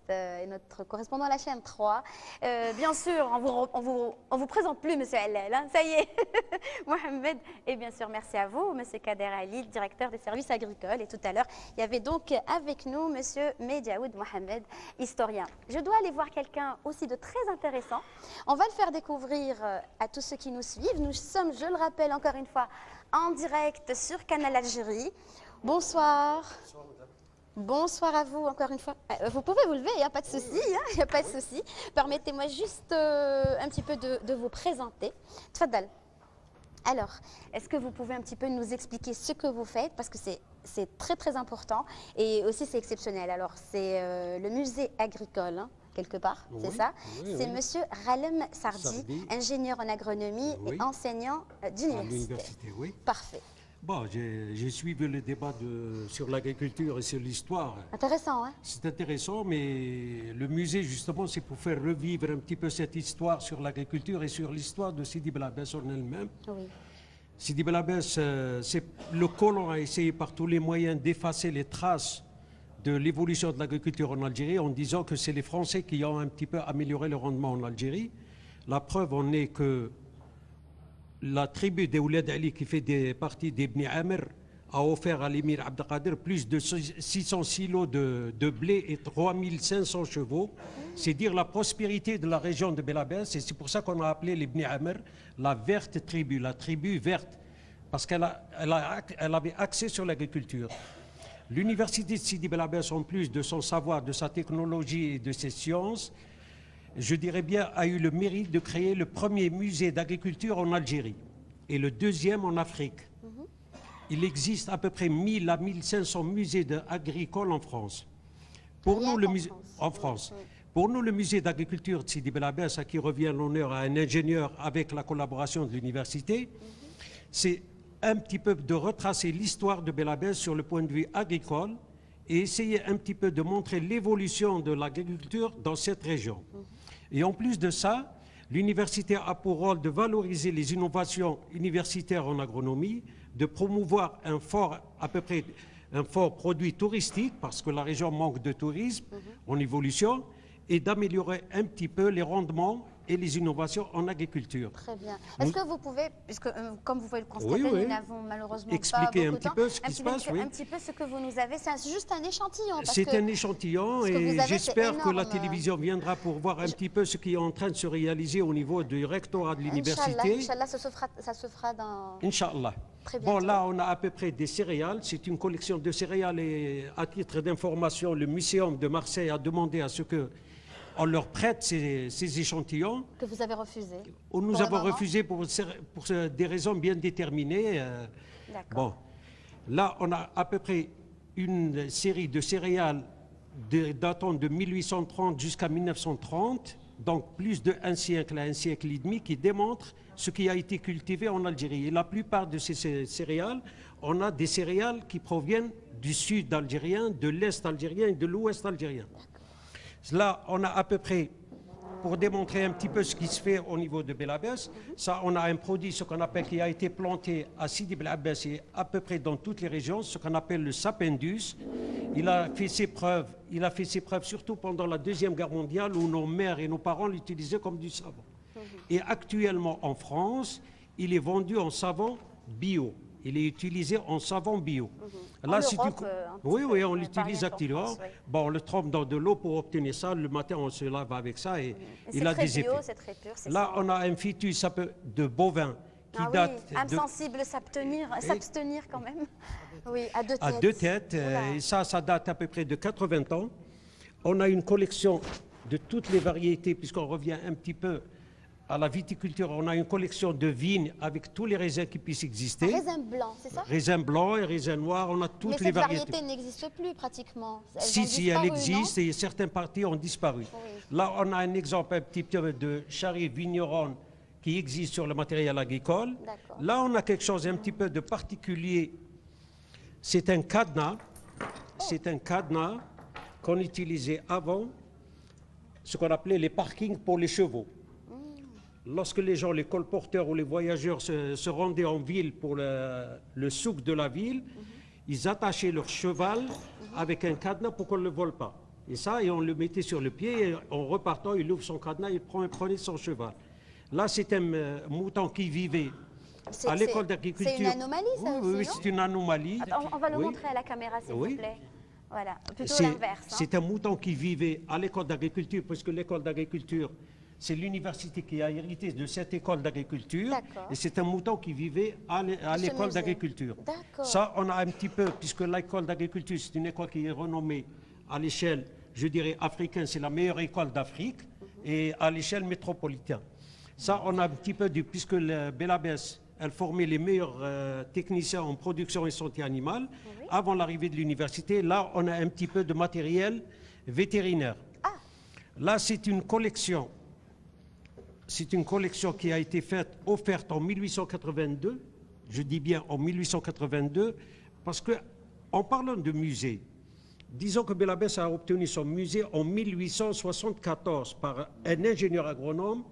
et notre correspondant à la chaîne 3. Bien sûr, on vous présente plus Monsieur Allel, hein, ça y est, Mohamed. Et bien sûr, merci à vous, Monsieur Kader Ali, directeur des services agricoles. Et tout à l'heure, il y avait donc avec nous Monsieur Medjaoud Mohamed, historien. Je dois aller voir quelqu'un aussi de très intéressant. On va le faire découvrir à tous ceux qui nous suivent. Nous sommes, je le rappelle encore une fois, en direct sur Canal Algérie. Bonsoir. Bonsoir, madame. Bonsoir à vous encore une fois. Vous pouvez vous lever, il n'y a pas de souci. Il n'y a pas de souci. Permettez-moi juste un petit peu de vous présenter. Tfadal. Alors, est-ce que vous pouvez un petit peu nous expliquer ce que vous faites? Parce que c'est très très important et aussi c'est exceptionnel. Alors, c'est le musée agricole, hein, quelque part, Oui, c'est ça? oui, C'est oui. Monsieur Ralem Sardi, ingénieur en agronomie Oui. et enseignant À d'université. l'université, oui. Parfait. Bon, j'ai suivi le débat sur l'agriculture et sur l'histoire. Intéressant, hein? C'est intéressant, mais le musée, justement, c'est pour faire revivre un petit peu cette histoire sur l'agriculture et sur l'histoire de Sidi Bel Abbès en elle-même. Oui. Sidi Bel Abbès, le colon a essayé par tous les moyens d'effacer les traces de l'évolution de l'agriculture en Algérie en disant que c'est les Français qui ont un petit peu amélioré le rendement en Algérie. La preuve en est que la tribu des Ouled Ali, qui fait partie d'Ibn Amr, a offert à l'émir Abdelkader plus de 600 silos de blé et 3500 chevaux. C'est dire la prospérité de la région de Bel Abbès, et c'est pour ça qu'on a appelé l'Ibn Amr la verte tribu, la tribu verte, parce qu'elle avait accès sur l'agriculture. L'université de Sidi Bel Abbès, en plus de son savoir, de sa technologie et de ses sciences, je dirais bien, a eu le mérite de créer le premier musée d'agriculture en Algérie et le deuxième en Afrique. Il existe à peu près 1000 à 1500 musées agricoles en France. Pour nous, le musée en France. Pour nous, le musée d'agriculture de Sidi Bel Abbès, à qui revient l'honneur à un ingénieur avec la collaboration de l'université, c'est un petit peu de retracer l'histoire de Bel Abbès sur le point de vue agricole et essayer un petit peu de montrer l'évolution de l'agriculture dans cette région. Et en plus de ça, l'université a pour rôle de valoriser les innovations universitaires en agronomie, de promouvoir un fort produit touristique, parce que la région manque de tourisme en évolution, et d'améliorer un petit peu les rendements et les innovations en agriculture. Très bien. Est-ce que vous pouvez, puisque comme vous pouvez le constater, Oui, oui. nous n'avons malheureusement Expliquer pas un beaucoup petit de temps. peu ce qui se passe, oui. Un petit peu ce que vous nous avez, c'est juste un échantillon. C'est un échantillon ce que vous et avez, j'espère c'est que la énorme. télévision viendra pour voir un petit peu ce qui est en train de se réaliser au niveau du rectorat de l'université. Inch'Allah, ça se fera dans... Inch'Allah. Très Bon, bientôt. là, on a à peu près des céréales. C'est une collection de céréales et à titre d'information, le Muséum de Marseille a demandé à ce que on leur prête ces échantillons. Que vous avez refusé. Nous avons refusé pour des raisons bien déterminées. D'accord. Bon, là, on a à peu près une série de céréales datant de 1830 jusqu'à 1930, donc plus d'un siècle à un siècle et demi, qui démontrent ce qui a été cultivé en Algérie. Et la plupart de ces céréales, on a des céréales qui proviennent du sud algérien, de l'est algérien et de l'ouest algérien. Là, on a à peu près, pour démontrer un petit peu ce qui se fait au niveau de Bel Abbès, ça, on a un produit, ce qu'on appelle, qui a été planté à Sidi Bel Abbès et à peu près dans toutes les régions, ce qu'on appelle le sapindus. Il a fait ses preuves surtout pendant la Deuxième Guerre mondiale où nos mères et nos parents l'utilisaient comme du savon. Et actuellement en France, il est vendu en savon bio. Il est utilisé en savon bio. Là, c'est oui, on l'utilise actuellement. Oui. Bon, on le trempe dans de l'eau pour obtenir ça. Le matin, on se lave avec ça et il a des effets. C'est très pur. Là, on a un fœtus de bovin qui date âme de sensible, s'abstenir quand même. Oui, à deux têtes. à 2 têtes. Et ça date à peu près de 80 ans. On a une collection de toutes les variétés, puisqu'on revient un petit peu à la viticulture. On a une collection de vignes avec tous les raisins qui puissent exister. Raisin blanc, c'est ça? Raisins blancs et raisins noirs, on a toutes les variétés. Mais cette variété n'existe plus pratiquement. Si, elle existe et certaines parties ont disparu. Oui. Là, on a un exemple un petit peu de charrie vigneronne qui existe sur le matériel agricole. Là, on a quelque chose un petit peu de particulier. C'est un cadenas. C'est un cadenas qu'on utilisait avant, ce qu'on appelait les parkings pour les chevaux. Lorsque les gens, les colporteurs ou les voyageurs se rendaient en ville pour le souk de la ville, ils attachaient leur cheval avec un cadenas pour qu'on ne le vole pas. Et ça, et on le mettait sur le pied, et en repartant, il ouvre son cadenas, il prenait son cheval. Là, c'est un mouton qui vivait à l'école d'agriculture. C'est une anomalie, ça aussi, oui, non? c'est une anomalie. Attends, on va le Oui. montrer à la caméra, s'il Oui. vous plaît. Voilà, plutôt C'est l'inverse. Hein. c'est un mouton qui vivait à l'école d'agriculture, puisque l'école d'agriculture, c'est l'université qui a hérité de cette école d'agriculture. D'accord. Et c'est un mouton qui vivait à l'école musée. d'agriculture. D'accord. Ça, on a un petit peu, puisque l'école d'agriculture, c'est une école qui est renommée à l'échelle, je dirais, africaine, c'est la meilleure école d'Afrique, et à l'échelle métropolitaine. Ça, on a un petit peu, puisque le Belabès, elle formait les meilleurs techniciens en production et santé animale, Oui. avant l'arrivée de l'université. Là, on a un petit peu de matériel vétérinaire. Ah. Là, c'est une collection. C'est une collection qui a été faite, offerte en 1882. Je dis bien en 1882, parce que, en parlant de musée, disons que Belabès a obtenu son musée en 1874 par un ingénieur agronome,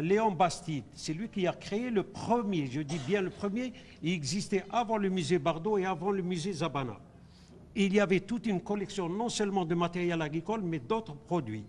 Léon Bastide. C'est lui qui a créé le premier, je dis bien le premier. Il existait avant le musée Bardot et avant le musée Zabana. Il y avait toute une collection non seulement de matériel agricole, mais d'autres produits.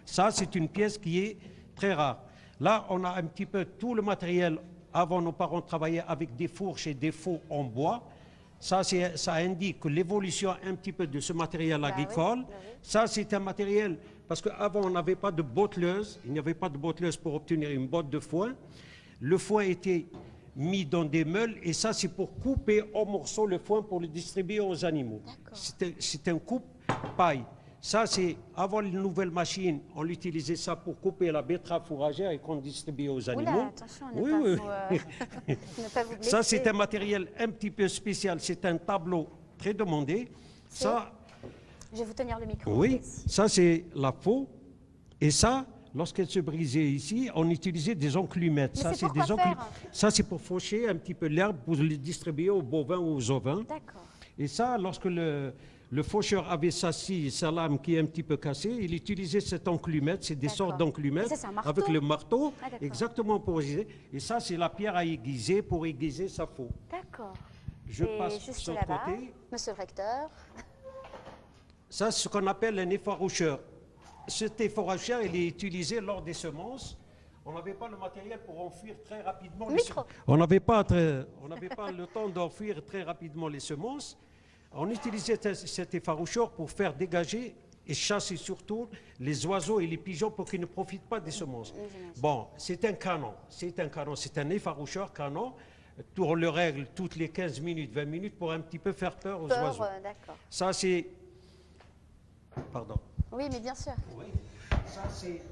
Ça, c'est une pièce qui est très rare. Là, on a un petit peu tout le matériel. Avant, nos parents travaillaient avec des fourches et des faux en bois. Ça indique l'évolution un petit peu de ce matériel agricole. Oui. Ça, c'est un matériel, parce qu'avant, on n'avait pas de botteleuse. Il n'y avait pas de botteleuse pour obtenir une botte de foin. Le foin était mis dans des meules, et ça, c'est pour couper en morceaux le foin pour le distribuer aux animaux. C'est un coupe-paille. Ça, c'est avant les nouvelles machines, on utilisait ça pour couper la betterave fourragère et qu'on distribuait aux animaux. Oula, attention, Oui, ne oui. ne pas vous blesser. Ça, c'est un matériel un petit peu spécial. C'est un tableau très demandé. Ça, Je vais vous tenir le micro. oui, Merci. ça, c'est la faux. Et ça, lorsqu'elle se brisait ici, on utilisait des enclumettes. Mais Ça, c'est pour quoi faire? Ça, c'est pour faucher un petit peu l'herbe pour le distribuer aux bovins ou aux ovins. D'accord. Et ça, lorsque le faucheur avait sa scie, sa lame qui est un petit peu cassée, il utilisait cette enclumette, c'est des sortes d'enclumettes, Ça, c'est un marteau? avec le marteau, Ah, d'accord. exactement pour aiguiser. Et ça, c'est la pierre à aiguiser pour aiguiser sa faux. D'accord. Je Et passe juste sur le là-bas, côté. monsieur le recteur. Ça, c'est ce qu'on appelle un effaroucheur. Cet effaroucheur, il est utilisé lors des semences. On n'avait pas le matériel pour enfuir très rapidement les Micro. semences. On n'avait pas le temps d'enfuir très rapidement les semences. On utilisait cet effaroucheur pour faire dégager et chasser surtout les oiseaux et les pigeons pour qu'ils ne profitent pas des semences. Bon, c'est un canon, c'est un effaroucheur canon. On le règle toutes les 15 minutes, 20 minutes pour un petit peu faire peur aux oiseaux. D'accord. Ça, c'est... Pardon. Oui, mais bien sûr. Oui. Ça, c'est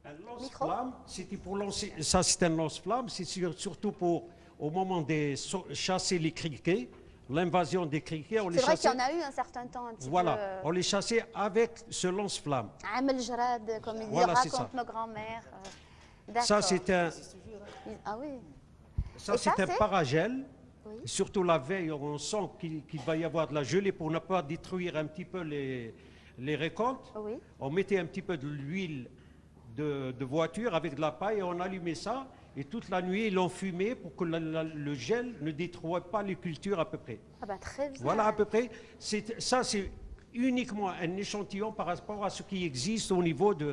un lance-flamme. C'était pour lancer... Ça, c'est un lance-flamme. C'est surtout pour, au moment de chasser les criquets, l'invasion des criquets, on les C'est vrai chassait... qu'il y en a eu un certain temps un petit Voilà, peu. on les chassait avec ce lance-flamme. Amel Jarad, comme ils Voilà, le c'est ça. racontent nos grands-mères. D'accord. Ça, c'est un... Ah oui. Ça, Et ça, c'est un c'est paragel. Oui. Surtout la veille, on sent qu'il va y avoir de la gelée pour ne pas détruire un petit peu les récoltes. Oui. On mettait un petit peu de l'huile de voiture avec de la paille et on allumait ça. Et toute la nuit, ils l'ont fumé pour que le gel ne détruise pas les cultures à peu près. Ah bah très bien. Voilà à peu près. Ça, c'est uniquement un échantillon par rapport à ce qui existe au niveau du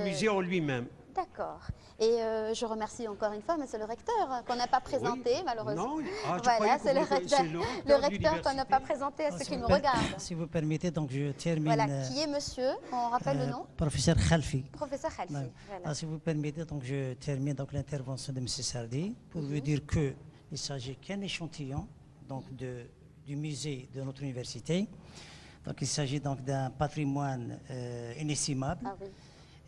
musée en lui-même. D'accord. Et je remercie encore une fois monsieur le recteur, qu'on n'a pas présenté malheureusement. Non, Voilà, c'est le recteur, de recteur qu'on n'a pas présenté à ceux qui nous regardent. Si vous permettez, donc je termine. Voilà, qui est monsieur? On rappelle le nom? Professeur Khalfi. Professeur Khalfi. Ouais. Voilà. Si vous permettez, donc je termine donc l'intervention de M. Sardi pour vous dire qu'il ne s'agit qu'un échantillon donc du musée de notre université. Donc il s'agit donc d'un patrimoine inestimable. Ah oui.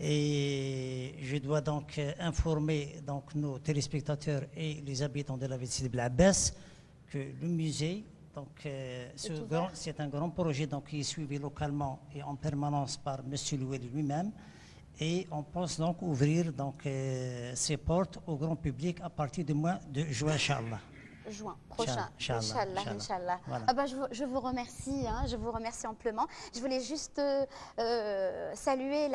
Et je dois donc informer donc nos téléspectateurs et les habitants de la ville de Sidi Bel Abbès que le musée, donc c'est un grand projet donc qui est suivi localement et en permanence par M. Loueli lui-même. Et on pense donc ouvrir donc ses portes au grand public à partir du mois de juin, Inch'Allah. juin prochain. Inch'Allah, Inch'Allah, Inch'Allah. Inch'Allah. Voilà. Ah bah, je vous remercie, hein, je vous remercie amplement. Je voulais juste saluer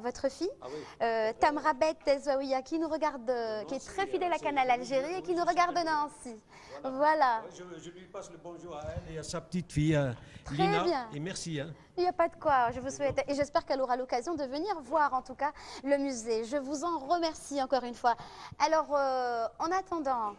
votre fille, Tamrabet Zouia, qui nous regarde, qui est très fidèle à Canal Algérie et qui nous regarde de Nancy. Voilà. Je lui passe le bonjour à elle et à sa petite fille, Très Lina. bien. Et merci. Hein. Il n'y a pas de quoi, je vous souhaite, et j'espère qu'elle aura l'occasion de venir voir en tout cas le musée. Je vous en remercie encore une fois. Alors, en attendant